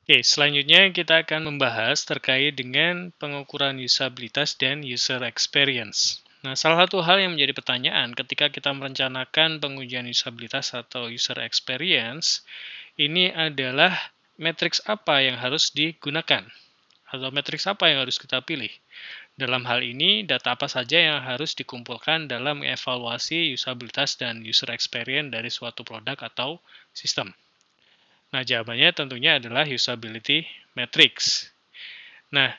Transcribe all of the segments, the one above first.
Oke, selanjutnya kita akan membahas terkait dengan pengukuran usabilitas dan user experience. Nah, salah satu hal yang menjadi pertanyaan ketika kita merencanakan pengujian usabilitas atau user experience, ini adalah matriks apa yang harus digunakan atau matriks apa yang harus kita pilih. Dalam hal ini, data apa saja yang harus dikumpulkan dalam mengevaluasi usabilitas dan user experience dari suatu produk atau sistem. Nah, jawabannya tentunya adalah usability matrix. Nah,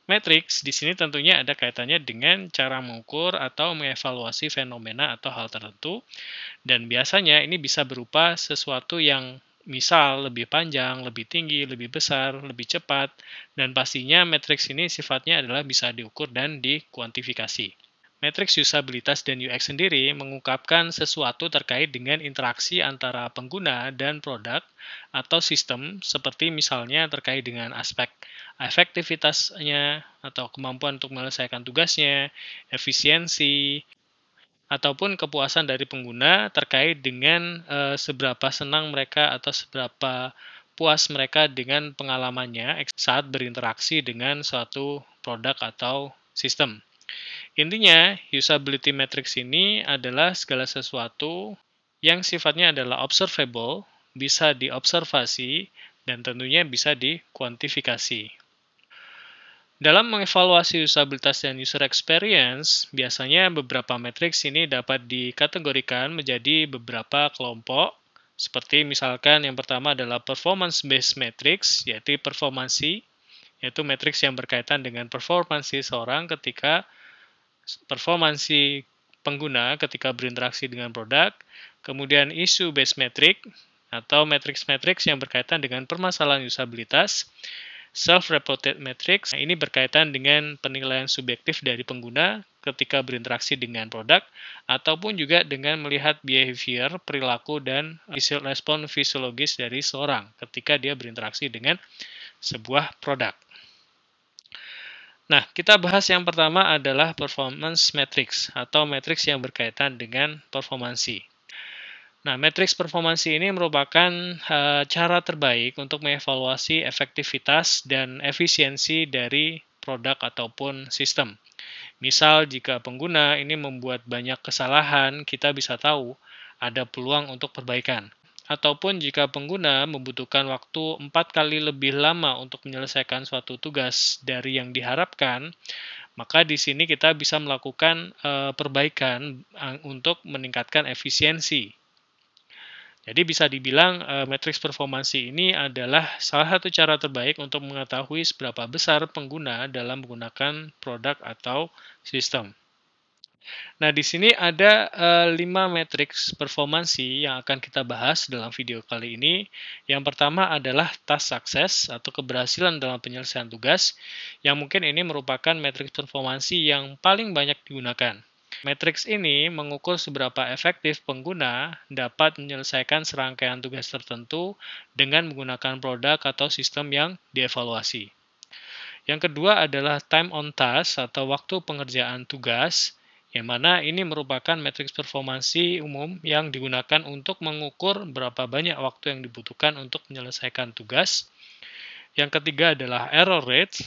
matrix di sini tentunya ada kaitannya dengan cara mengukur atau mengevaluasi fenomena atau hal tertentu, dan biasanya ini bisa berupa sesuatu yang misal lebih panjang, lebih tinggi, lebih besar, lebih cepat, dan pastinya matriks ini sifatnya adalah bisa diukur dan dikuantifikasi. Matriks usabilitas dan UX sendiri mengungkapkan sesuatu terkait dengan interaksi antara pengguna dan produk atau sistem, seperti misalnya terkait dengan aspek efektivitasnya atau kemampuan untuk menyelesaikan tugasnya, efisiensi, ataupun kepuasan dari pengguna terkait dengan seberapa senang mereka atau seberapa puas mereka dengan pengalamannya saat berinteraksi dengan suatu produk atau sistem. Intinya, usability matrix ini adalah segala sesuatu yang sifatnya adalah observable, bisa diobservasi, dan tentunya bisa dikuantifikasi. Dalam mengevaluasi usabilitas dan user experience, biasanya beberapa matriks ini dapat dikategorikan menjadi beberapa kelompok, seperti misalkan yang pertama adalah performance-based matrix, yaitu performansi, yaitu matriks yang berkaitan dengan performansi seorang ketika performansi pengguna ketika berinteraksi dengan produk, kemudian issue-based metric atau matriks-matriks yang berkaitan dengan permasalahan usabilitas, self-reported metrics, ini berkaitan dengan penilaian subjektif dari pengguna ketika berinteraksi dengan produk, ataupun juga dengan melihat behavior, perilaku, dan respon fisiologis dari seorang ketika dia berinteraksi dengan sebuah produk. Nah, kita bahas yang pertama adalah performance matrix atau matriks yang berkaitan dengan performansi. Nah, matriks performansi ini merupakan cara terbaik untuk mengevaluasi efektivitas dan efisiensi dari produk ataupun sistem. Misal, jika pengguna ini membuat banyak kesalahan, kita bisa tahu ada peluang untuk perbaikan. Ataupun jika pengguna membutuhkan waktu 4 kali lebih lama untuk menyelesaikan suatu tugas dari yang diharapkan, maka di sini kita bisa melakukan perbaikan untuk meningkatkan efisiensi. Jadi bisa dibilang matriks performansi ini adalah salah satu cara terbaik untuk mengetahui seberapa besar pengguna dalam menggunakan produk atau sistem. Nah, di sini ada 5 matriks performansi yang akan kita bahas dalam video kali ini. Yang pertama adalah task success atau keberhasilan dalam penyelesaian tugas, yang mungkin ini merupakan matriks performansi yang paling banyak digunakan. Matriks ini mengukur seberapa efektif pengguna dapat menyelesaikan serangkaian tugas tertentu dengan menggunakan produk atau sistem yang dievaluasi. Yang kedua adalah time on task atau waktu pengerjaan tugas, yang mana ini merupakan matriks performansi umum yang digunakan untuk mengukur berapa banyak waktu yang dibutuhkan untuk menyelesaikan tugas. Yang ketiga adalah error rate,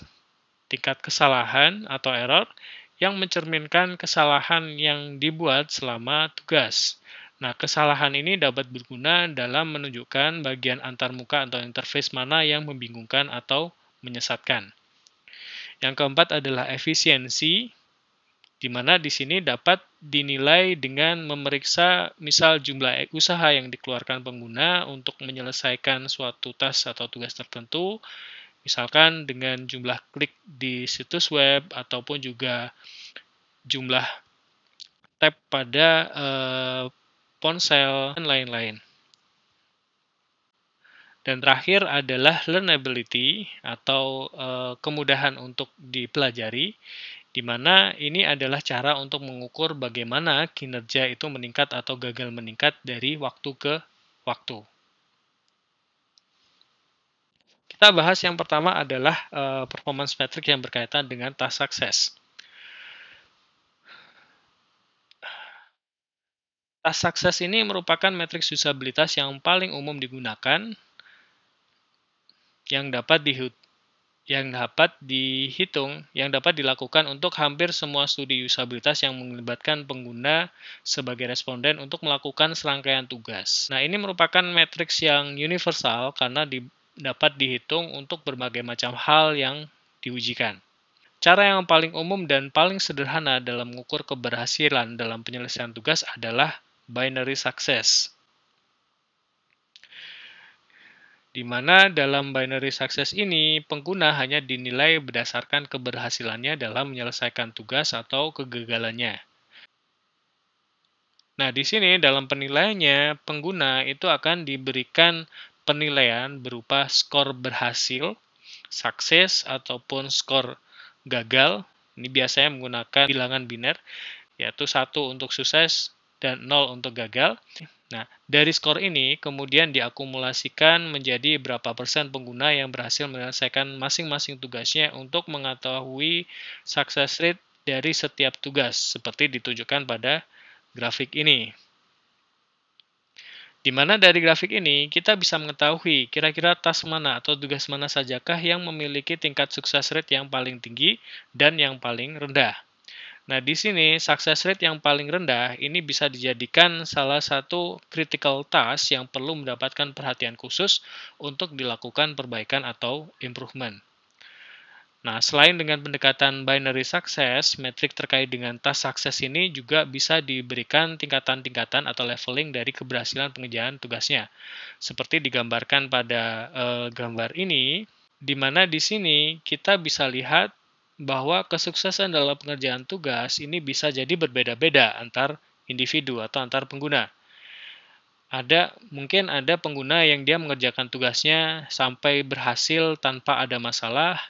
tingkat kesalahan atau error, yang mencerminkan kesalahan yang dibuat selama tugas. Nah, kesalahan ini dapat berguna dalam menunjukkan bagian antarmuka atau interface mana yang membingungkan atau menyesatkan. Yang keempat adalah efisiensi, di mana di sini dapat dinilai dengan memeriksa misal jumlah usaha yang dikeluarkan pengguna untuk menyelesaikan suatu task atau tugas tertentu, misalkan dengan jumlah klik di situs web ataupun juga jumlah tab pada ponsel dan lain-lain. Dan terakhir adalah learnability atau kemudahan untuk dipelajari, di mana ini adalah cara untuk mengukur bagaimana kinerja itu meningkat atau gagal meningkat dari waktu ke waktu. Kita bahas yang pertama adalah performance metric yang berkaitan dengan task success. Task success ini merupakan matriks usabilitas yang paling umum digunakan yang dapat dilakukan untuk hampir semua studi usabilitas yang melibatkan pengguna sebagai responden untuk melakukan serangkaian tugas. Nah, ini merupakan matriks yang universal karena dapat dihitung untuk berbagai macam hal yang diujikan. Cara yang paling umum dan paling sederhana dalam mengukur keberhasilan dalam penyelesaian tugas adalah binary success. Di mana dalam binary success ini, pengguna hanya dinilai berdasarkan keberhasilannya dalam menyelesaikan tugas atau kegagalannya. Nah, di sini dalam penilaiannya, pengguna itu akan diberikan penilaian berupa skor berhasil, sukses, ataupun skor gagal. Ini biasanya menggunakan bilangan biner, yaitu 1 untuk sukses dan 0 untuk gagal. Nah, dari skor ini kemudian diakumulasikan menjadi berapa persen pengguna yang berhasil menyelesaikan masing-masing tugasnya untuk mengetahui success rate dari setiap tugas, seperti ditunjukkan pada grafik ini. Di mana dari grafik ini kita bisa mengetahui kira-kira task mana atau tugas mana sajakah yang memiliki tingkat sukses rate yang paling tinggi dan yang paling rendah. Nah, di sini success rate yang paling rendah ini bisa dijadikan salah satu critical task yang perlu mendapatkan perhatian khusus untuk dilakukan perbaikan atau improvement. Nah, selain dengan pendekatan binary success, metrik terkait dengan task success ini juga bisa diberikan tingkatan-tingkatan atau leveling dari keberhasilan pengerjaan tugasnya. Seperti digambarkan pada gambar ini, di mana di sini kita bisa lihat bahwa kesuksesan dalam pengerjaan tugas ini bisa jadi berbeda-beda antar individu atau antar pengguna. Mungkin ada pengguna yang dia mengerjakan tugasnya sampai berhasil tanpa ada masalah,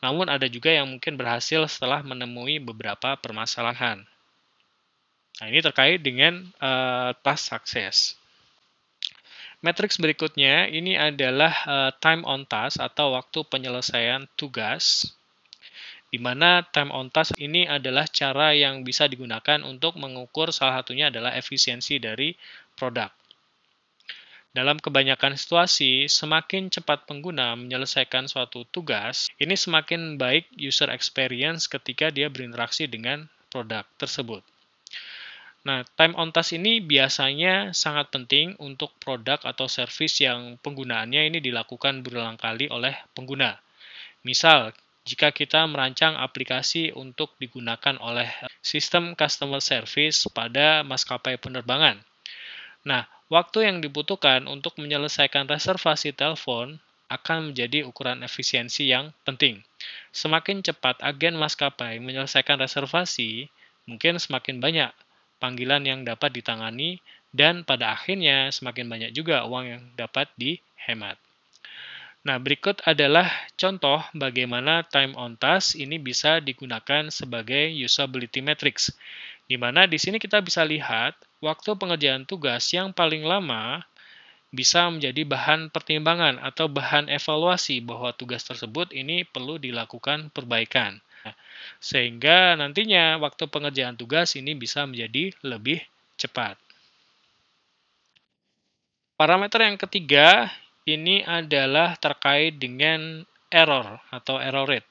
namun ada juga yang mungkin berhasil setelah menemui beberapa permasalahan. Nah, ini terkait dengan task success. Matriks berikutnya ini adalah time on task atau waktu penyelesaian tugas, di mana time on task ini adalah cara yang bisa digunakan untuk mengukur salah satunya adalah efisiensi dari produk. Dalam kebanyakan situasi, semakin cepat pengguna menyelesaikan suatu tugas, ini semakin baik user experience ketika dia berinteraksi dengan produk tersebut. Nah, time on task ini biasanya sangat penting untuk produk atau service yang penggunaannya ini dilakukan berulang kali oleh pengguna. Misal, jika kita merancang aplikasi untuk digunakan oleh sistem customer service pada maskapai penerbangan. Nah, waktu yang dibutuhkan untuk menyelesaikan reservasi telepon akan menjadi ukuran efisiensi yang penting. Semakin cepat agen maskapai menyelesaikan reservasi, mungkin semakin banyak panggilan yang dapat ditangani, dan pada akhirnya semakin banyak juga uang yang dapat dihemat. Nah, berikut adalah contoh bagaimana time on task ini bisa digunakan sebagai usability matrix. Di mana di sini kita bisa lihat waktu pengerjaan tugas yang paling lama bisa menjadi bahan pertimbangan atau bahan evaluasi bahwa tugas tersebut ini perlu dilakukan perbaikan. Sehingga nantinya waktu pengerjaan tugas ini bisa menjadi lebih cepat. Parameter yang ketiga ini adalah terkait dengan error atau error rate.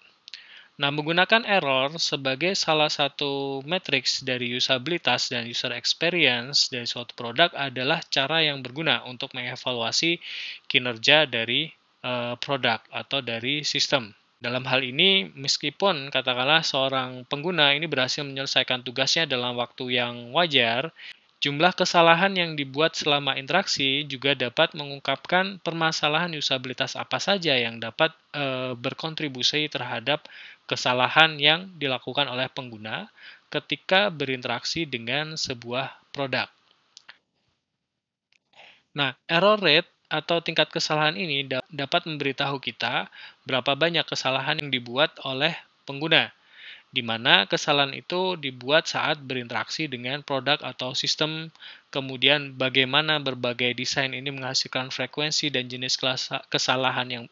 Nah, menggunakan error sebagai salah satu matriks dari usabilitas dan user experience dari suatu produk adalah cara yang berguna untuk mengevaluasi kinerja dari produk atau dari sistem. Dalam hal ini, meskipun katakanlah seorang pengguna ini berhasil menyelesaikan tugasnya dalam waktu yang wajar, jumlah kesalahan yang dibuat selama interaksi juga dapat mengungkapkan permasalahan usabilitas apa saja yang dapat berkontribusi terhadap kesalahan yang dilakukan oleh pengguna ketika berinteraksi dengan sebuah produk. Nah, error rate atau tingkat kesalahan ini dapat memberitahu kita berapa banyak kesalahan yang dibuat oleh pengguna, di mana kesalahan itu dibuat saat berinteraksi dengan produk atau sistem, kemudian bagaimana berbagai desain ini menghasilkan frekuensi dan jenis kesalahan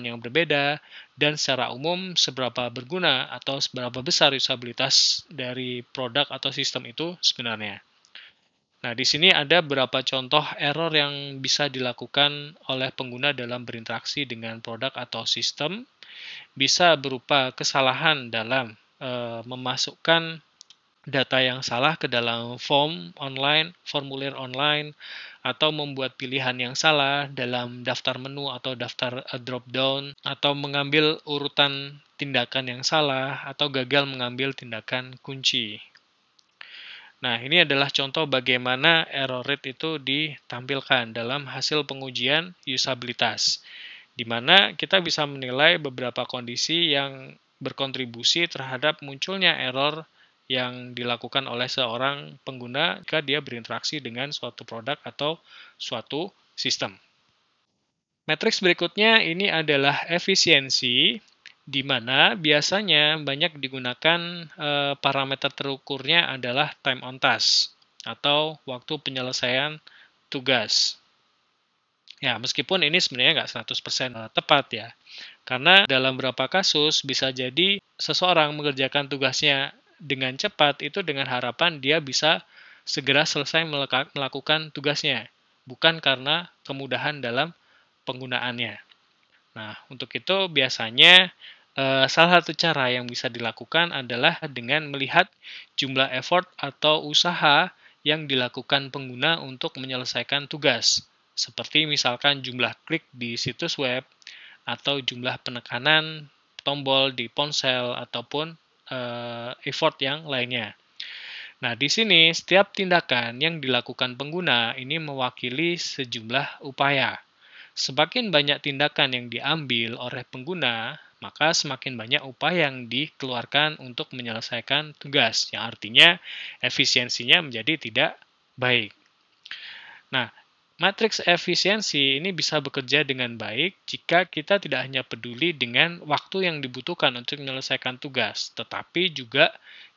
yang berbeda, dan secara umum seberapa berguna atau seberapa besar usabilitas dari produk atau sistem itu sebenarnya. Nah, di sini ada beberapa contoh error yang bisa dilakukan oleh pengguna dalam berinteraksi dengan produk atau sistem. Bisa berupa kesalahan dalam memasukkan data yang salah ke dalam formulir online, atau membuat pilihan yang salah dalam daftar menu atau daftar drop down, atau mengambil urutan tindakan yang salah, atau gagal mengambil tindakan kunci. Nah, ini adalah contoh bagaimana error rate itu ditampilkan dalam hasil pengujian usabilitas, di mana kita bisa menilai beberapa kondisi yang berkontribusi terhadap munculnya error yang dilakukan oleh seorang pengguna jika dia berinteraksi dengan suatu produk atau suatu sistem. Matriks berikutnya ini adalah efisiensi, di mana biasanya banyak digunakan parameter terukurnya adalah time on task atau waktu penyelesaian tugas. Ya, meskipun ini sebenarnya nggak 100% tepat ya. Karena dalam beberapa kasus bisa jadi seseorang mengerjakan tugasnya dengan cepat itu dengan harapan dia bisa segera selesai melakukan tugasnya, bukan karena kemudahan dalam penggunaannya. Nah, untuk itu biasanya salah satu cara yang bisa dilakukan adalah dengan melihat jumlah effort atau usaha yang dilakukan pengguna untuk menyelesaikan tugas, seperti misalkan jumlah klik di situs web, atau jumlah penekanan tombol di ponsel, ataupun effort yang lainnya. Nah, di sini setiap tindakan yang dilakukan pengguna ini mewakili sejumlah upaya. Semakin banyak tindakan yang diambil oleh pengguna, maka semakin banyak upaya yang dikeluarkan untuk menyelesaikan tugas, yang artinya efisiensinya menjadi tidak baik. Nah, matriks efisiensi ini bisa bekerja dengan baik jika kita tidak hanya peduli dengan waktu yang dibutuhkan untuk menyelesaikan tugas, tetapi juga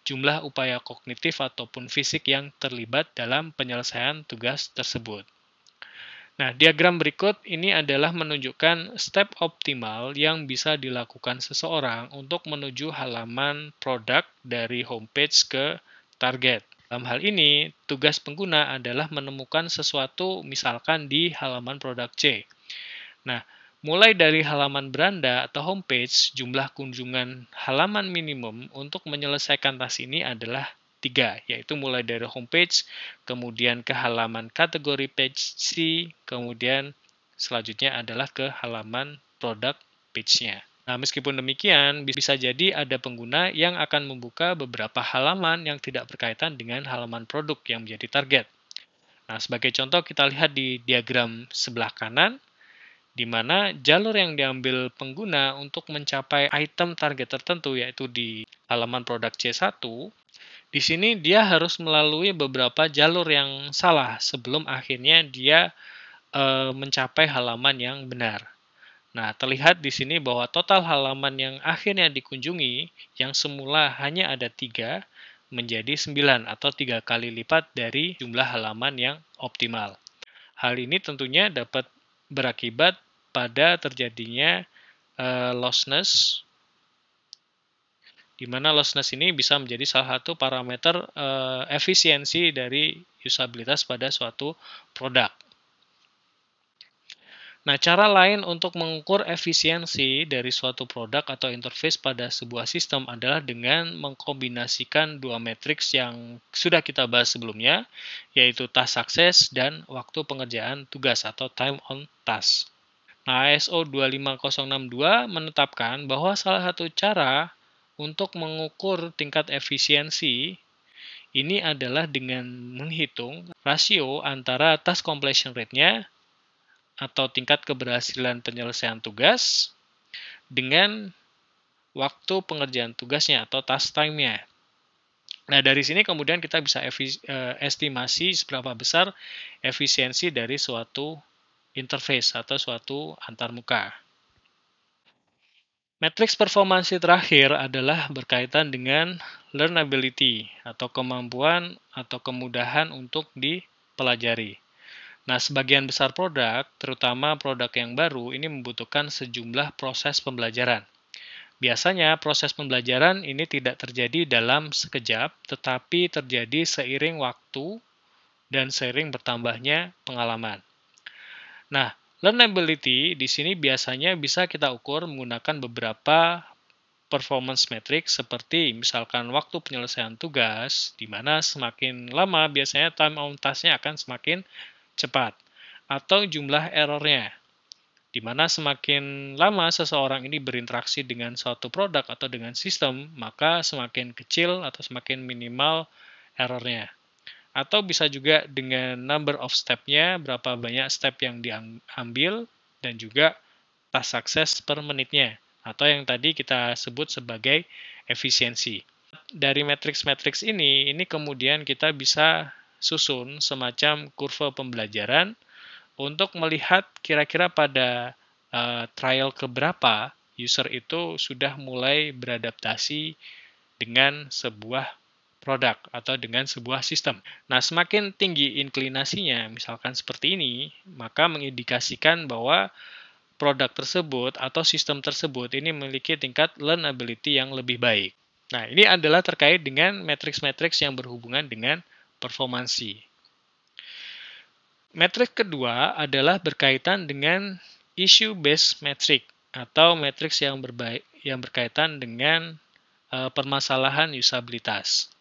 jumlah upaya kognitif ataupun fisik yang terlibat dalam penyelesaian tugas tersebut. Nah, diagram berikut ini adalah menunjukkan step optimal yang bisa dilakukan seseorang untuk menuju halaman produk dari homepage ke target. Dalam hal ini, tugas pengguna adalah menemukan sesuatu misalkan di halaman produk C. Nah, mulai dari halaman beranda atau homepage, jumlah kunjungan halaman minimum untuk menyelesaikan tas ini adalah 3, yaitu mulai dari homepage, kemudian ke halaman kategori page C, kemudian selanjutnya adalah ke halaman produk page-nya. Nah, meskipun demikian, bisa jadi ada pengguna yang akan membuka beberapa halaman yang tidak berkaitan dengan halaman produk yang menjadi target. Nah, sebagai contoh kita lihat di diagram sebelah kanan, di mana jalur yang diambil pengguna untuk mencapai item target tertentu, yaitu di halaman produk C1, di sini dia harus melalui beberapa jalur yang salah sebelum akhirnya dia mencapai halaman yang benar. Nah, terlihat di sini bahwa total halaman yang akhirnya dikunjungi, yang semula hanya ada 3, menjadi 9 atau 3 kali lipat dari jumlah halaman yang optimal. Hal ini tentunya dapat berakibat pada terjadinya lostness, di mana lostness ini bisa menjadi salah satu parameter efisiensi dari usabilitas pada suatu produk. Nah, cara lain untuk mengukur efisiensi dari suatu produk atau interface pada sebuah sistem adalah dengan mengkombinasikan dua matriks yang sudah kita bahas sebelumnya, yaitu task success dan waktu pengerjaan tugas atau time on task. Nah, ISO 25062 menetapkan bahwa salah satu cara untuk mengukur tingkat efisiensi ini adalah dengan menghitung rasio antara task completion rate-nya atau tingkat keberhasilan penyelesaian tugas dengan waktu pengerjaan tugasnya atau task time-nya. Nah, dari sini kemudian kita bisa estimasi seberapa besar efisiensi dari suatu interface atau suatu antarmuka. Matriks performansi terakhir adalah berkaitan dengan learnability atau kemampuan atau kemudahan untuk dipelajari. Nah, sebagian besar produk, terutama produk yang baru, ini membutuhkan sejumlah proses pembelajaran. Biasanya proses pembelajaran ini tidak terjadi dalam sekejap, tetapi terjadi seiring waktu dan seiring bertambahnya pengalaman. Nah, learnability di sini biasanya bisa kita ukur menggunakan beberapa performance metric seperti misalkan waktu penyelesaian tugas, di mana semakin lama biasanya time on task-nya akan semakin cepat, atau jumlah error-nya, di mana semakin lama seseorang ini berinteraksi dengan suatu produk atau dengan sistem, maka semakin kecil atau semakin minimal error-nya. Atau bisa juga dengan number of step-nya, berapa banyak step yang diambil, dan juga task success per menitnya, atau yang tadi kita sebut sebagai efisiensi. Dari matriks-matriks ini kemudian kita bisa susun semacam kurva pembelajaran untuk melihat kira-kira pada trial keberapa user itu sudah mulai beradaptasi dengan sebuah produk atau dengan sebuah sistem. Nah, semakin tinggi inklinasinya, misalkan seperti ini, maka mengindikasikan bahwa produk tersebut atau sistem tersebut ini memiliki tingkat learnability yang lebih baik. Nah, ini adalah terkait dengan matriks-matriks yang berhubungan dengan performansi. Metrik kedua adalah berkaitan dengan issue-based metric atau matriks yang berkaitan dengan permasalahan usabilitas.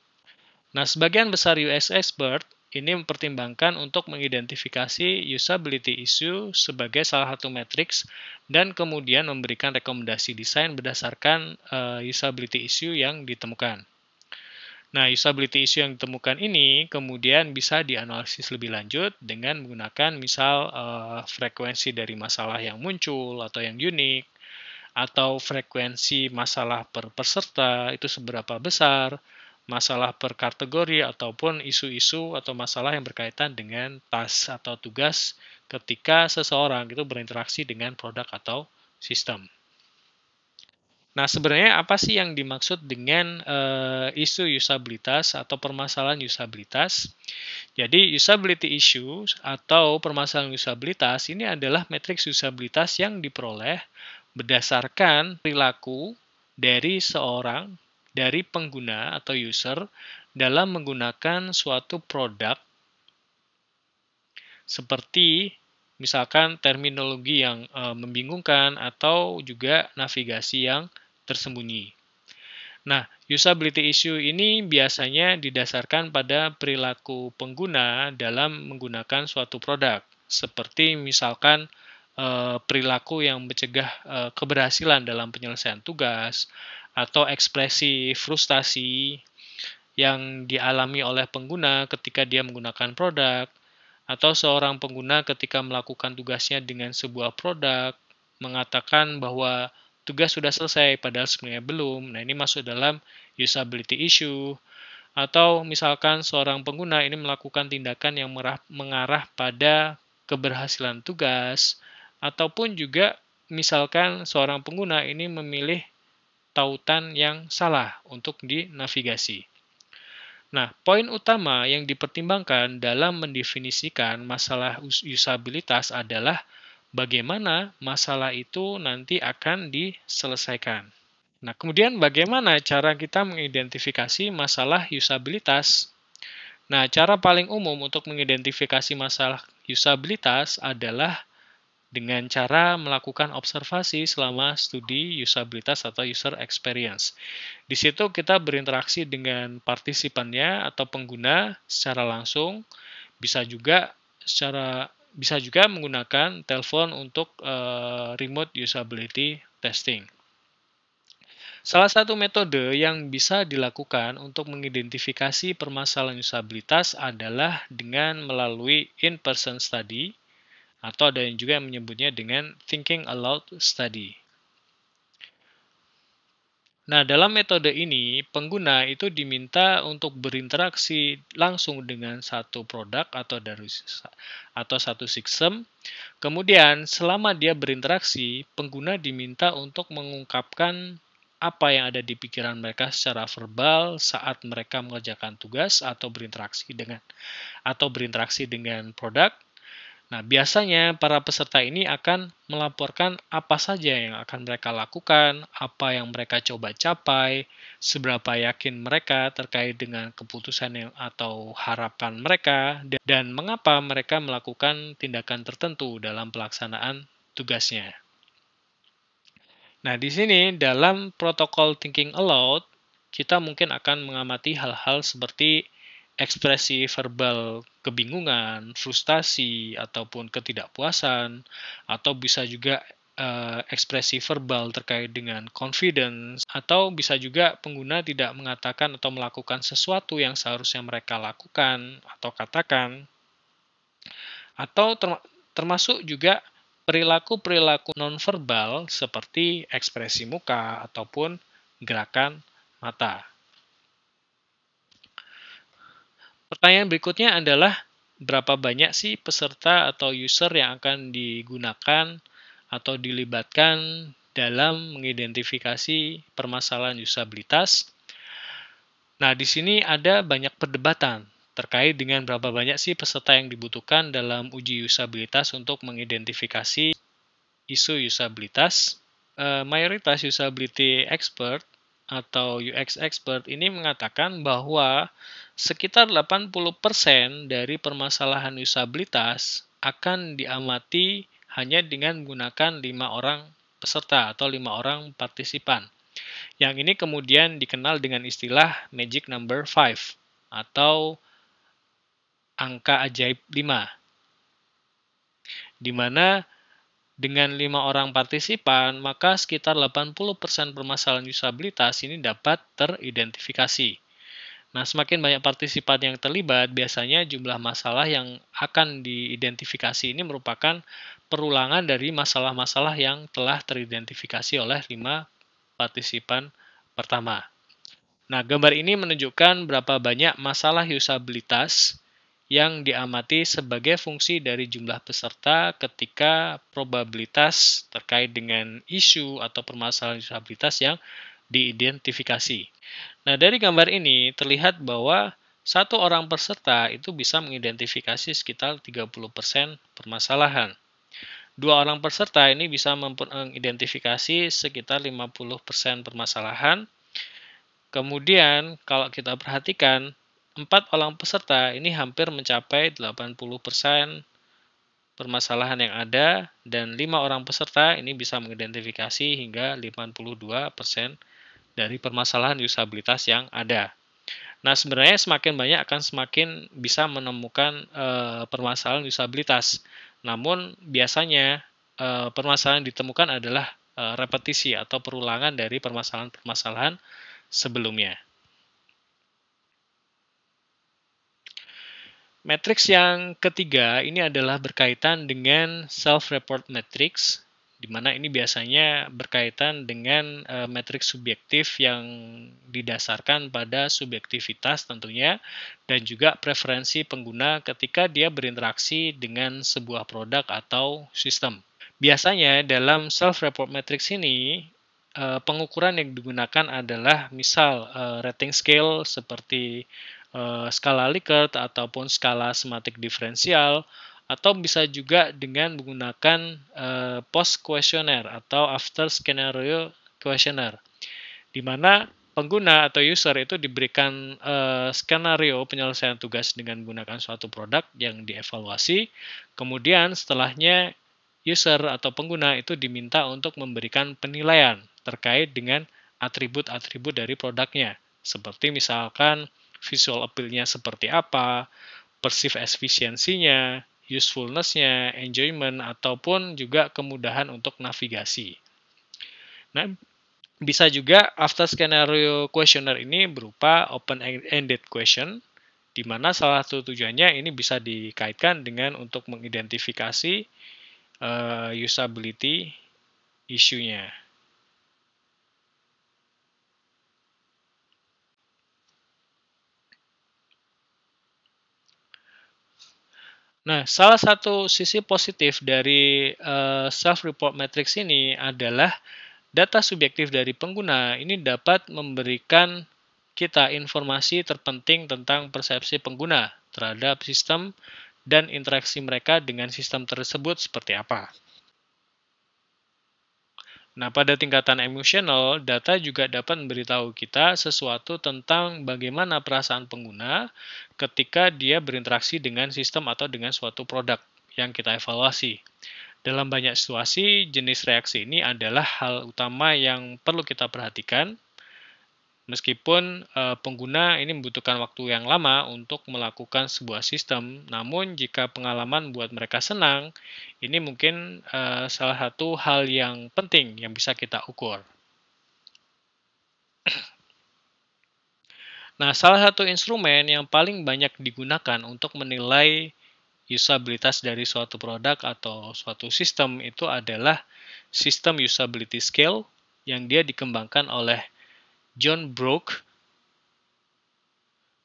Nah, sebagian besar US expert ini mempertimbangkan untuk mengidentifikasi usability issue sebagai salah satu matriks dan kemudian memberikan rekomendasi desain berdasarkan usability issue yang ditemukan. Nah, usability issue yang ditemukan ini kemudian bisa dianalisis lebih lanjut dengan menggunakan misal frekuensi dari masalah yang muncul atau yang unik, atau frekuensi masalah per peserta itu seberapa besar, masalah per kategori ataupun isu-isu atau masalah yang berkaitan dengan task atau tugas ketika seseorang itu berinteraksi dengan produk atau sistem. Nah, sebenarnya apa sih yang dimaksud dengan isu usabilitas atau permasalahan usabilitas? Jadi, usability issue atau permasalahan usabilitas ini adalah matriks usabilitas yang diperoleh berdasarkan perilaku dari pengguna atau user dalam menggunakan suatu produk seperti misalkan terminologi yang membingungkan atau juga navigasi yang tersembunyi. Nah, usability issue ini biasanya didasarkan pada perilaku pengguna dalam menggunakan suatu produk, seperti misalkan perilaku yang mencegah keberhasilan dalam penyelesaian tugas, atau ekspresi frustasi yang dialami oleh pengguna ketika dia menggunakan produk, atau seorang pengguna ketika melakukan tugasnya dengan sebuah produk, mengatakan bahwa tugas sudah selesai padahal sebenarnya belum. Nah, ini masuk dalam usability issue. Atau misalkan seorang pengguna ini melakukan tindakan yang mengarah pada keberhasilan tugas, ataupun juga misalkan seorang pengguna ini memilih tautan yang salah untuk dinavigasi. Nah, poin utama yang dipertimbangkan dalam mendefinisikan masalah usabilitas adalah bagaimana masalah itu nanti akan diselesaikan. Nah, kemudian bagaimana cara kita mengidentifikasi masalah usabilitas? Nah, cara paling umum untuk mengidentifikasi masalah usabilitas adalah dengan cara melakukan observasi selama studi usabilitas atau user experience. Di situ kita berinteraksi dengan partisipannya atau pengguna secara langsung, bisa juga menggunakan telepon untuk remote usability testing. Salah satu metode yang bisa dilakukan untuk mengidentifikasi permasalahan usabilitas adalah dengan melalui in-person study, atau ada yang juga menyebutnya dengan thinking aloud study. Nah, dalam metode ini, pengguna itu diminta untuk berinteraksi langsung dengan satu produk atau satu sistem. Kemudian, selama dia berinteraksi, pengguna diminta untuk mengungkapkan apa yang ada di pikiran mereka secara verbal saat mereka mengerjakan tugas atau berinteraksi dengan produk. Nah, biasanya para peserta ini akan melaporkan apa saja yang akan mereka lakukan, apa yang mereka coba capai, seberapa yakin mereka terkait dengan keputusan yang atau harapan mereka, dan mengapa mereka melakukan tindakan tertentu dalam pelaksanaan tugasnya. Nah, di sini dalam protokol thinking aloud, kita mungkin akan mengamati hal-hal seperti ekspresi verbal kebingungan, frustasi, ataupun ketidakpuasan, atau bisa juga ekspresi verbal terkait dengan confidence, atau bisa juga pengguna tidak mengatakan atau melakukan sesuatu yang seharusnya mereka lakukan atau katakan, atau termasuk juga perilaku-perilaku nonverbal seperti ekspresi muka ataupun gerakan mata. Pertanyaan berikutnya adalah berapa banyak sih peserta atau user yang akan digunakan atau dilibatkan dalam mengidentifikasi permasalahan usabilitas. Nah, di sini ada banyak perdebatan terkait dengan berapa banyak sih peserta yang dibutuhkan dalam uji usabilitas untuk mengidentifikasi isu usabilitas. Mayoritas usability expert atau UX expert ini mengatakan bahwa sekitar 80% dari permasalahan usabilitas akan diamati hanya dengan menggunakan 5 orang peserta atau 5 orang partisipan. Yang ini kemudian dikenal dengan istilah magic number 5 atau angka ajaib 5, di mana dengan 5 orang partisipan, maka sekitar 80% permasalahan usabilitas ini dapat teridentifikasi. Nah, semakin banyak partisipan yang terlibat, biasanya jumlah masalah yang akan diidentifikasi ini merupakan perulangan dari masalah-masalah yang telah teridentifikasi oleh 5 partisipan pertama. Nah, gambar ini menunjukkan berapa banyak masalah usabilitas yang diamati sebagai fungsi dari jumlah peserta ketika probabilitas terkait dengan isu atau permasalahan usabilitas yang diidentifikasi. Nah, dari gambar ini terlihat bahwa satu orang peserta itu bisa mengidentifikasi sekitar 30% permasalahan. Dua orang peserta ini bisa mengidentifikasi sekitar 50% permasalahan. Kemudian, kalau kita perhatikan, 4 orang peserta ini hampir mencapai 80% permasalahan yang ada, dan 5 orang peserta ini bisa mengidentifikasi hingga 52% dari permasalahan usabilitas yang ada. Nah, sebenarnya semakin banyak akan semakin bisa menemukan permasalahan usabilitas. Namun, biasanya permasalahan yang ditemukan adalah repetisi atau perulangan dari permasalahan-permasalahan sebelumnya. Matriks yang ketiga ini adalah berkaitan dengan self-report matrix, di mana ini biasanya berkaitan dengan matriks subjektif yang didasarkan pada subjektivitas tentunya, dan juga preferensi pengguna ketika dia berinteraksi dengan sebuah produk atau sistem. Biasanya dalam self-report matrix ini, pengukuran yang digunakan adalah misal rating scale seperti skala Likert ataupun skala sematik diferensial, atau bisa juga dengan menggunakan post questionnaire atau after scenario questionnaire, di mana pengguna atau user itu diberikan skenario penyelesaian tugas dengan menggunakan suatu produk yang dievaluasi. Kemudian setelahnya user atau pengguna itu diminta untuk memberikan penilaian terkait dengan atribut-atribut dari produknya, seperti misalkan visual appeal-nya seperti apa, perceived efisiensinya, usefulness-nya, enjoyment, ataupun juga kemudahan untuk navigasi. Nah, bisa juga after scenario questionnaire ini berupa open-ended question, di mana salah satu tujuannya ini bisa dikaitkan dengan untuk mengidentifikasi usability issue-nya. Nah, salah satu sisi positif dari self-report matrix ini adalah data subjektif dari pengguna ini dapat memberikan kita informasi terpenting tentang persepsi pengguna terhadap sistem dan interaksi mereka dengan sistem tersebut seperti apa. Nah, pada tingkatan emosional, data juga dapat memberitahu kita sesuatu tentang bagaimana perasaan pengguna ketika dia berinteraksi dengan sistem atau dengan suatu produk yang kita evaluasi. Dalam banyak situasi, jenis reaksi ini adalah hal utama yang perlu kita perhatikan. Meskipun pengguna ini membutuhkan waktu yang lama untuk melakukan sebuah sistem, namun jika pengalaman buat mereka senang, ini mungkin salah satu hal yang penting yang bisa kita ukur. Nah, salah satu instrumen yang paling banyak digunakan untuk menilai usabilitas dari suatu produk atau suatu sistem itu adalah sistem usability scale yang dia dikembangkan oleh John Brook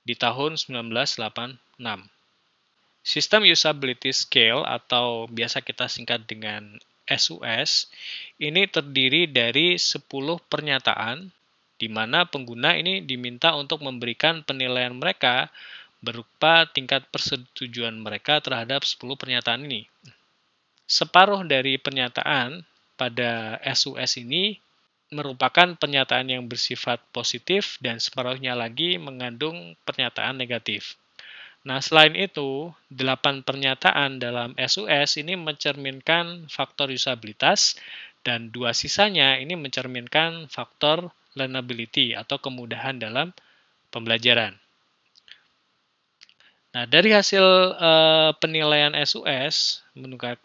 di tahun 1986. Sistem Usability Scale atau biasa kita singkat dengan SUS, ini terdiri dari 10 pernyataan di mana pengguna ini diminta untuk memberikan penilaian mereka berupa tingkat persetujuan mereka terhadap 10 pernyataan ini. Separuh dari pernyataan pada SUS ini merupakan pernyataan yang bersifat positif dan separuhnya lagi mengandung pernyataan negatif. Nah, selain itu, 8 pernyataan dalam SUS ini mencerminkan faktor usabilitas dan 2 sisanya ini mencerminkan faktor learnability atau kemudahan dalam pembelajaran. Nah, dari hasil penilaian SUS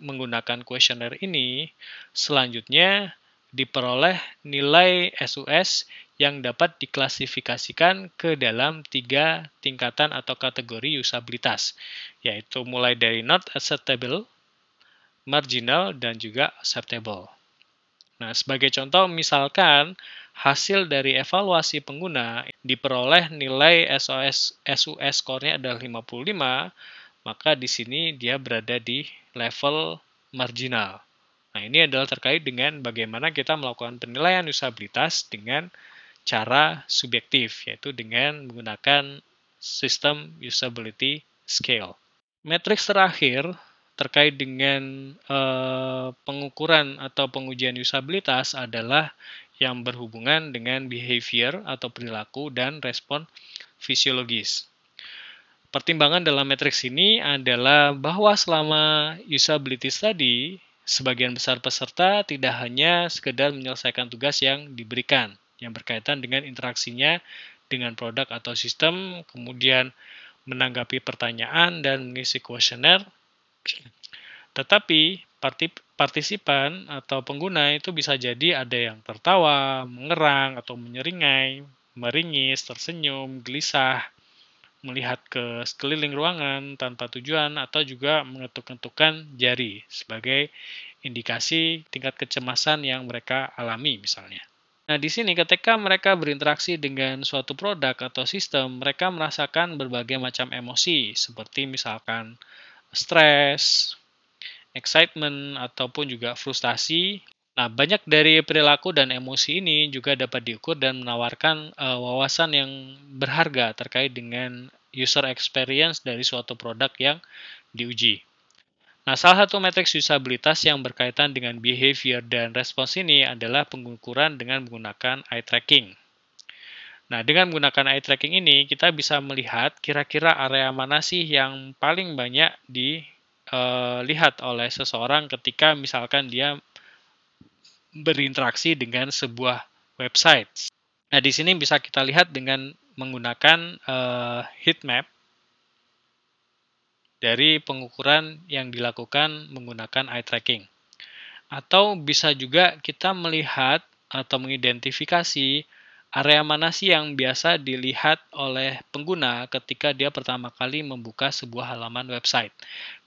menggunakan kuesioner ini, selanjutnya diperoleh nilai SUS yang dapat diklasifikasikan ke dalam 3 tingkatan atau kategori usabilitas, yaitu mulai dari not acceptable, marginal, dan juga acceptable. Nah, sebagai contoh, misalkan hasil dari evaluasi pengguna diperoleh nilai SUS score-nya adalah 55, maka di sini dia berada di level marginal. Nah, ini adalah terkait dengan bagaimana kita melakukan penilaian usabilitas dengan cara subjektif, yaitu dengan menggunakan sistem usability scale. Matriks terakhir terkait dengan pengukuran atau pengujian usabilitas adalah yang berhubungan dengan behavior atau perilaku dan respon fisiologis. Pertimbangan dalam matriks ini adalah bahwa selama usability study, sebagian besar peserta tidak hanya sekedar menyelesaikan tugas yang diberikan, yang berkaitan dengan interaksinya dengan produk atau sistem, kemudian menanggapi pertanyaan dan mengisi kuesioner, tetapi partisipan atau pengguna itu bisa jadi ada yang tertawa, mengerang, atau menyeringai, meringis, tersenyum, gelisah, melihat ke sekeliling ruangan tanpa tujuan, atau juga mengetuk-ketukkan jari sebagai indikasi tingkat kecemasan yang mereka alami misalnya. Nah, di sini ketika mereka berinteraksi dengan suatu produk atau sistem, mereka merasakan berbagai macam emosi, seperti misalkan stres, excitement, ataupun juga frustasi. Nah, banyak dari perilaku dan emosi ini juga dapat diukur dan menawarkan wawasan yang berharga terkait dengan user experience dari suatu produk yang diuji. Nah, salah satu matriks usabilitas yang berkaitan dengan behavior dan respons ini adalah pengukuran dengan menggunakan eye tracking. Nah, dengan menggunakan eye tracking ini, kita bisa melihat kira-kira area mana sih yang paling banyak dilihat oleh seseorang ketika misalkan dia berinteraksi dengan sebuah website. Nah, di sini bisa kita lihat dengan menggunakan heat map dari pengukuran yang dilakukan menggunakan eye tracking. Atau bisa juga kita melihat atau mengidentifikasi area mana sih yang biasa dilihat oleh pengguna ketika dia pertama kali membuka sebuah halaman website.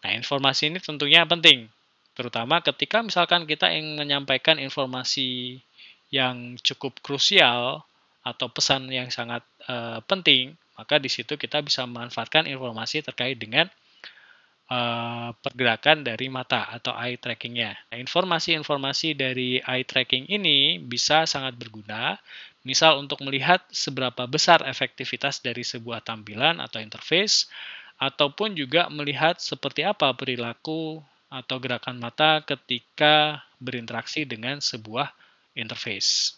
Nah, informasi ini tentunya penting, terutama ketika misalkan kita ingin menyampaikan informasi yang cukup krusial atau pesan yang sangat penting, maka di situ kita bisa memanfaatkan informasi terkait dengan pergerakan dari mata atau eye tracking-nya. Nah, informasi-informasi dari eye tracking ini bisa sangat berguna, misal untuk melihat seberapa besar efektivitas dari sebuah tampilan atau interface, ataupun juga melihat seperti apa perilaku atau gerakan mata ketika berinteraksi dengan sebuah interface.